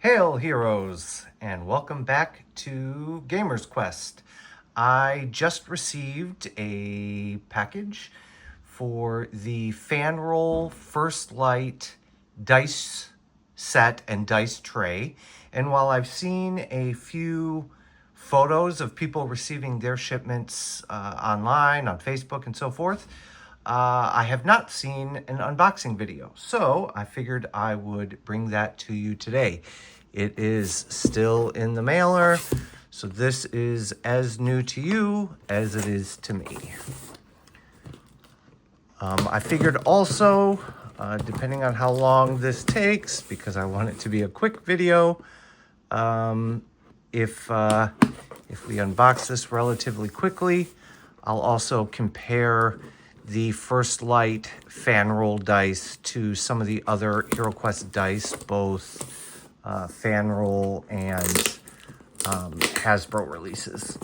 Hail heroes, and welcome back to Gamer's Quest. I just received a package for the FanRoll First Light dice set and dice tray. And while I've seen a few photos of people receiving their shipments online, on Facebook, and so forth, I have not seen an unboxing video, so I figured I would bring that to you today. It is still in the mailer, so this is as new to you as it is to me. I figured also, depending on how long this takes, because I want it to be a quick video, if we unbox this relatively quickly, I'll also compare the First Light FanRoll dice to some of the other Heroquest dice, both FanRoll and Hasbro releases.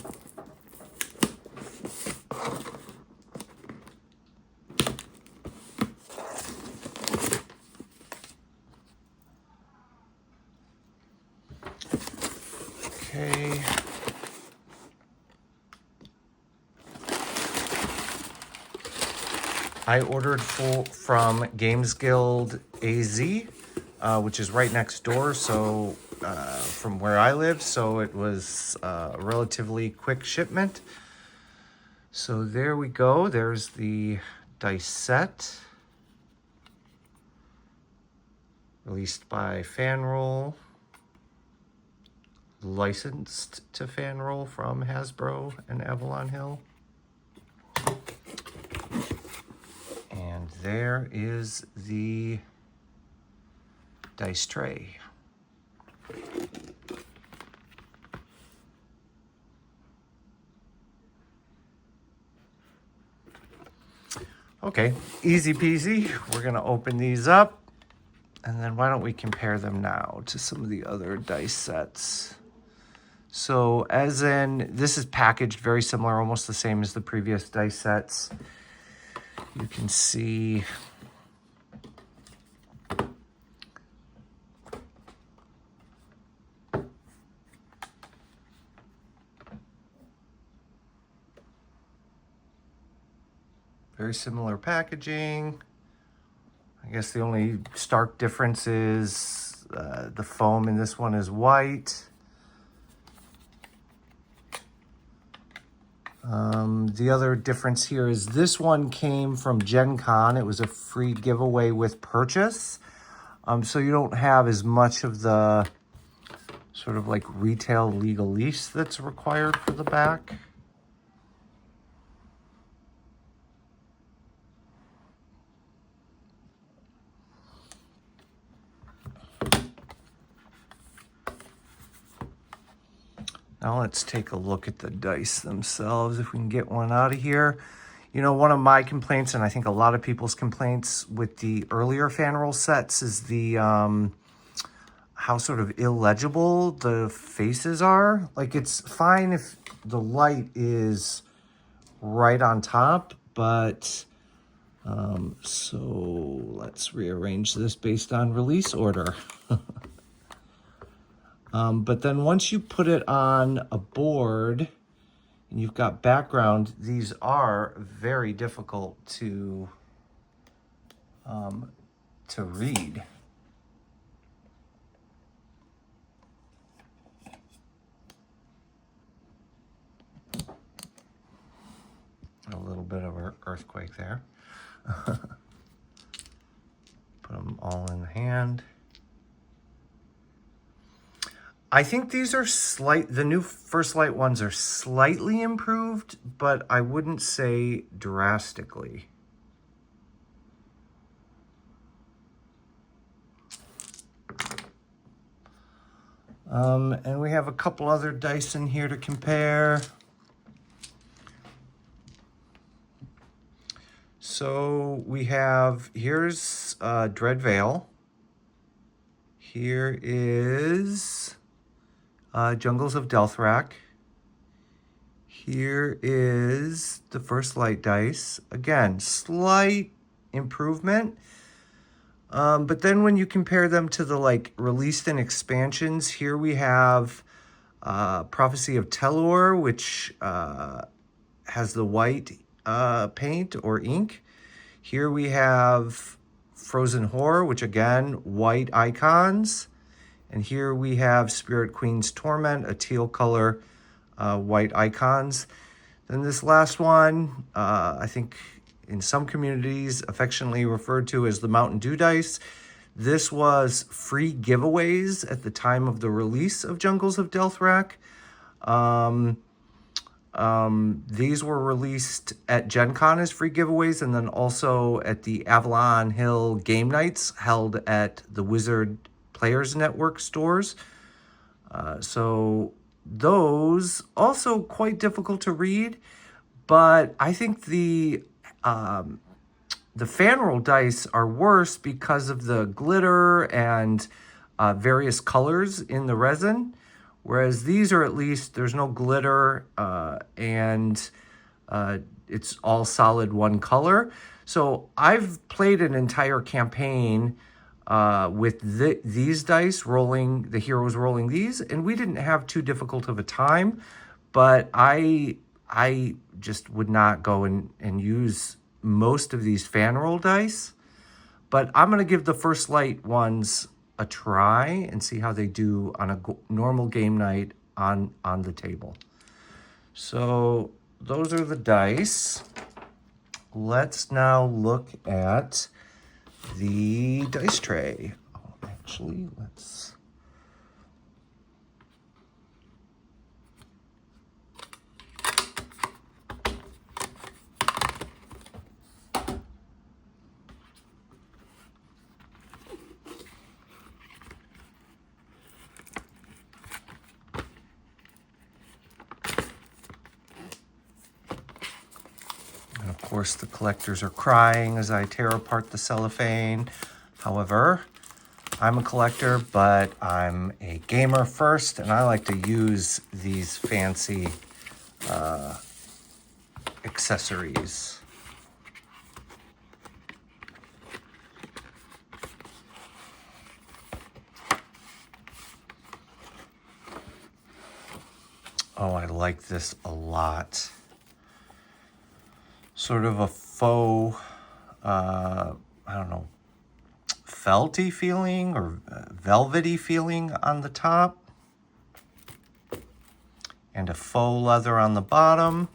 Okay. I ordered from Games Guild AZ, which is right next door, so from where I live, so it was a relatively quick shipment. So there we go. There's the dice set, released by FanRoll, licensed to FanRoll from Hasbro and Avalon Hill. And there is the dice tray. Okay, easy peasy. We're gonna open these up, and then why don't we compare them now to some of the other dice sets. So as in, this is packaged very similar, almost the same as the previous dice sets. You can see very similar packaging. I guess the only stark difference is the foam in this one is white. The other difference here is this one came from Gen Con. It was a free giveaway with purchase. So you don't have as much of the sort of like retail legalese that's required for the back. Now let's take a look at the dice themselves, if we can get one out of here. You know, one of my complaints, and I think a lot of people's complaints with the earlier FanRoll sets, is the how sort of illegible the faces are. Like, it's fine if the light is right on top, but so let's rearrange this based on release order. But then once you put it on a board and you've got background, these are very difficult to read. A little bit of an earthquake there. Put them all in hand. I think these are the new First Light ones are slightly improved, but I wouldn't say drastically. And we have a couple other dice in here to compare. So we have, here's Dread Veil. Here is Jungles of Delthrak. Here is the First Light dice. Again, slight improvement. But then when you compare them to the like released in expansions, here we have Prophecy of Telor, which has the white paint or ink. Here we have Frozen Horror, which again, white icons. And here we have Spirit Queen's Torment, a teal color, white icons. Then this last one, I think in some communities affectionately referred to as the Mountain Dew dice. This was free giveaways at the time of the release of Jungles of Delthrak. These were released at Gen Con as free giveaways, and then also at the Avalon Hill game nights held at the Wizard Players Network stores. So those also quite difficult to read, but I think the FanRoll dice are worse because of the glitter and various colors in the resin, whereas these are at least, there's no glitter and it's all solid one color. So I've played an entire campaign with these dice, rolling, the heroes rolling these, and we didn't have too difficult of a time, but I just would not go and use most of these FanRoll dice. But I'm going to give the First Light ones a try and see how they do on a normal game night on the table. So those are the dice. Let's now look at the dice tray. Oh, actually, let's... And of course, the collectors are crying as I tear apart the cellophane. However, I'm a collector, but I'm a gamer first, and I like to use these fancy accessories. Oh, I like this a lot. Sort of a faux, I don't know, felty feeling or velvety feeling on the top. And a faux leather on the bottom.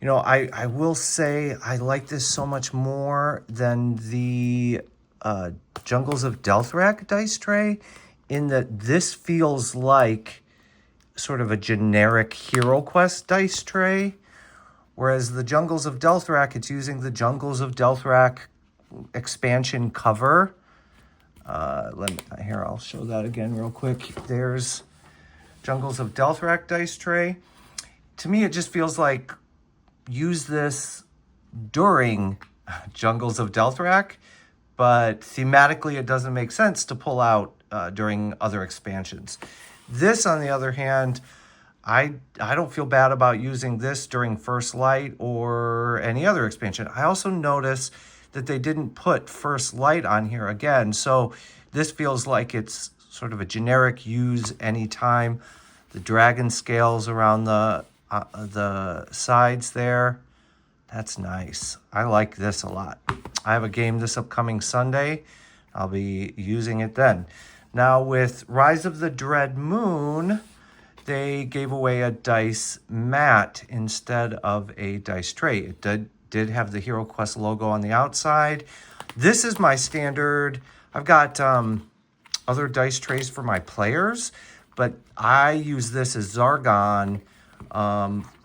You know, I will say I like this so much more than the Jungles of Delthrak dice tray, in that this feels like sort of a generic Heroquest dice tray, whereas the Jungles of Delthrak, it's using the Jungles of Delthrak expansion cover. Here, I'll show that again real quick. There's Jungles of Delthrak dice tray. To me, it just feels like use this during Jungles of Delthrak, but thematically it doesn't make sense to pull out during other expansions. This, on the other hand, I don't feel bad about using this during First Light or any other expansion. I also notice that they didn't put First Light on here again, so this feels like it's sort of a generic use anytime. The dragon scales around the sides there. That's nice. I like this a lot. I have a game this upcoming Sunday. I'll be using it then. Now with Rise of the Dread Moon, they gave away a dice mat instead of a dice tray. It did have the Heroquest logo on the outside. This is my standard. I've got other dice trays for my players, but I use this as Zargon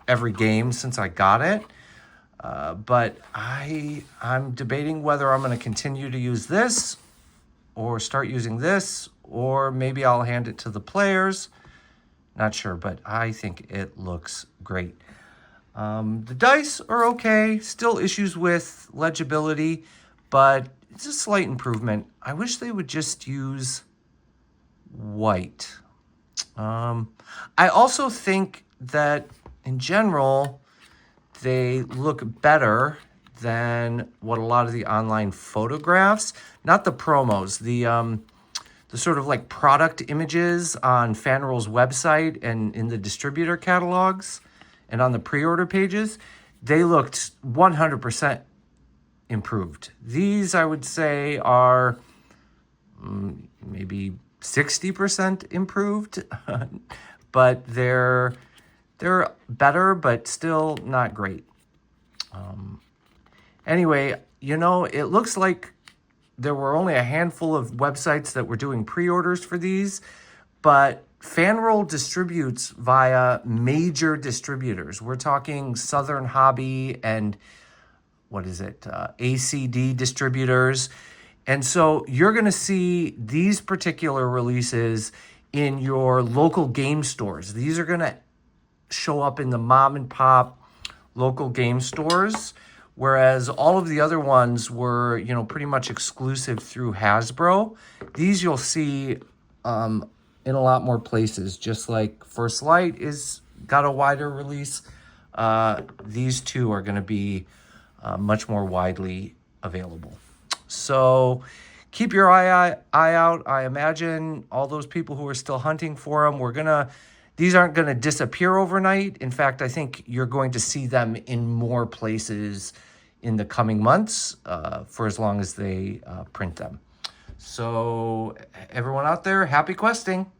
every game since I got it. But I'm debating whether I'm going to continue to use this or start using this, or maybe I'll hand it to the players. Not sure, but I think it looks great. The dice are okay, still issues with legibility, but it's a slight improvement. I wish they would just use white. I also think that in general, they look better than what a lot of the online photographs, not the promos, the sort of like product images on FanRoll's website and in the distributor catalogs and on the pre-order pages, they looked 100% improved. These, I would say, are maybe 60% improved, but they're better, but still not great. Anyway, you know, it looks like there were only a handful of websites that were doing pre-orders for these, but FanRoll distributes via major distributors. We're talking Southern Hobby and ACD distributors. And so you're going to see these particular releases in your local game stores. These are going to show up in the mom and pop local game stores, whereas all of the other ones were, you know, pretty much exclusive through Hasbro. These you'll see in a lot more places, just like First Light is got a wider release. These two are going to be much more widely available. So keep your eye out. I imagine all those people who are still hunting for them, these aren't going to disappear overnight. In fact, I think you're going to see them in more places in the coming months for as long as they print them. So everyone out there, happy questing.